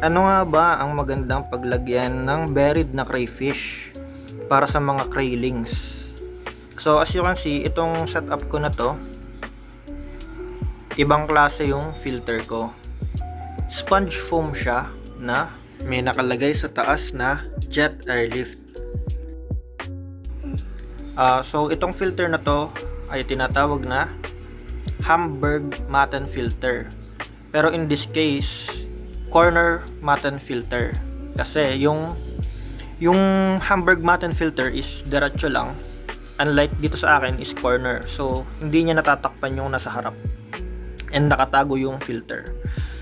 Ano nga ba ang magandang paglagyan ng buried na crayfish para sa mga craylings? So as you can see, itong setup ko na to, ibang klase yung filter ko. Sponge foam siya na may nakalagay sa taas na jet airlift. So itong filter na to ay tinatawag na Hamburg Matten filter. Pero in this case, corner Matten filter. Kasi yung Hamburg Matten filter is diretso lang. Unlike dito sa akin is corner. So hindi niya natatakpan yung nasa harap. And nakatago yung filter.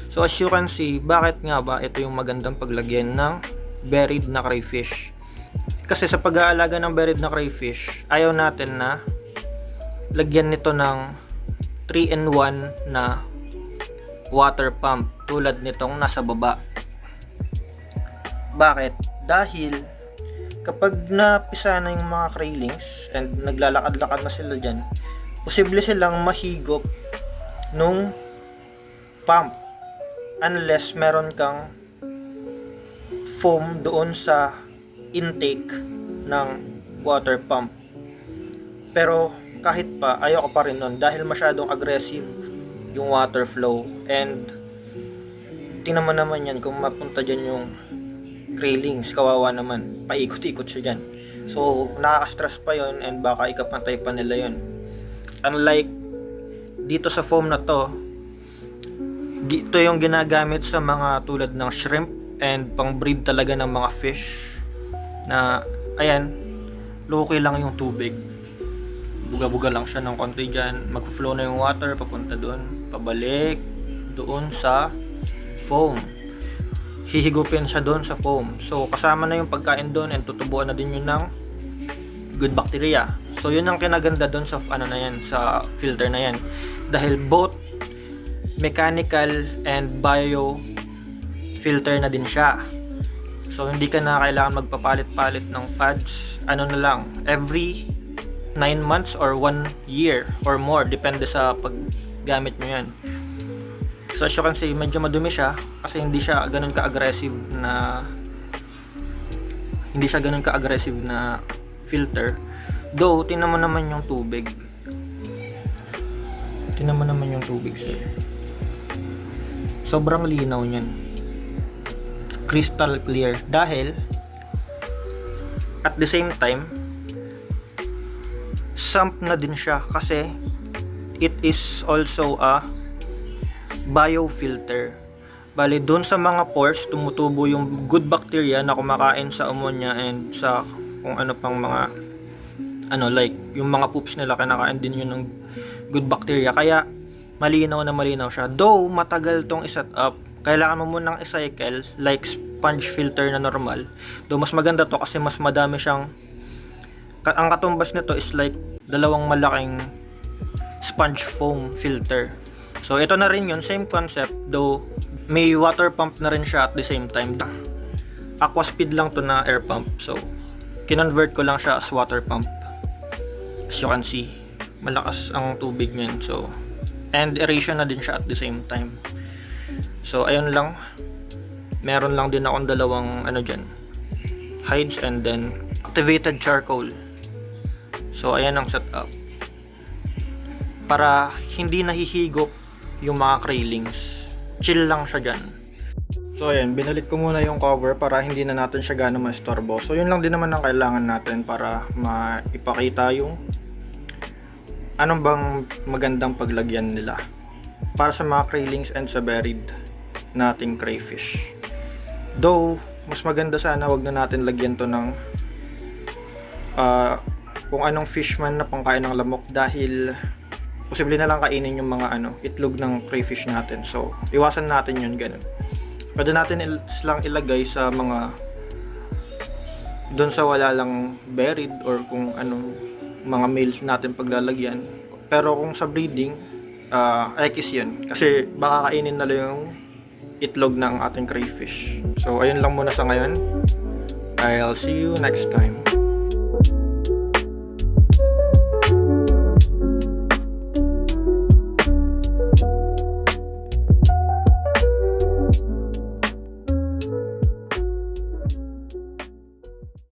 So as you can see, bakit nga ba ito yung magandang paglagyan ng buried na crayfish? Kasi sa pag-aalaga ng buried na crayfish, ayaw natin na lagyan nito ng 3-in-1 na water pump tulad nitong nasa baba. Bakit? Dahil kapag napisa na yung mga craylings and naglalakad-lakad na sila dyan, posible silang mahigop nung pump unless meron kang foam doon sa intake ng water pump. Pero kahit pa, ayoko pa rin nun dahil masyadong aggressive yung water flow, and tingnan mo naman yan kung mapunta dyan yung craylings, kawawa naman, paikot-ikot siya dyan. So nakaka-stress pa yon and baka ikapantay pa nila yon. Unlike dito sa foam na to, ito yung ginagamit sa mga tulad ng shrimp and pang breed talaga ng mga fish na ayan, low-key lang yung tubig, buga-buga lang siya ng konti dyan, mag-flow na yung water papunta doon, pabalik doon sa foam, hihigupin siya doon sa foam. So kasama na yung pagkain doon and tutubuan na din yun ng good bacteria. So yun ang kinaganda doon sa ano na yan, sa filter na yan, dahil both mechanical and bio filter na din siya. So hindi ka na kailangan magpapalit-palit ng pads, ano na lang, every 9 months or 1 year or more, depende sa paggamit nyo yan. So as you can see, medyo madumi siya kasi hindi siya ganun ka-aggressive na filter. Though tingnan mo naman yung tubig, sir, sobrang linaw niyan, crystal clear, dahil at the same time sump na din siya kasi it is also a biofilter. Bali doon sa mga pores tumutubo yung good bacteria na kumakain sa ammonia and sa kung ano pang mga ano, like yung mga poops nila, kinakain din yun ng good bacteria, kaya malinaw siya. Though matagal tong i-set up, kailangan mo munang i-cycle like sponge filter na normal. Though mas maganda to kasi mas madami siyang, ang katumbas nito is like dalawang malaking sponge foam filter. So ito na rin yun, same concept, though may water pump na rin siya at the same time. Aqua speed lang to na air pump, so kinonvert ko lang siya as water pump. As you can see, malakas ang tubig niyan, so and aeration na din siya at the same time. So ayun lang, meron lang din akong dalawang ano dyan, hides and then activated charcoal. So ayan ang setup para hindi nahihigop yung mga craylings, chill lang siya dyan. So ayan, binalik ko muna yung cover para hindi na natin siya gano'ng maistorbo. So yun lang din naman ang kailangan natin para maipakita yung anong bang magandang paglagyan nila para sa mga craylings and sa buried nating crayfish. Though mas maganda sana wag na natin lagyan to ng kung anong fishman na pangkain ng lamok, dahil posible na lang kainin yung mga itlog ng crayfish natin. So iwasan natin yun, ganun. Pwede natin lang ilagay sa mga doon sa wala lang buried or kung anong mga males natin paglalagyan. Pero kung sa breeding, X yun, kasi baka kainin na lang yung itlog ng ating crayfish. So ayun lang muna sa ngayon. I'll see you next time.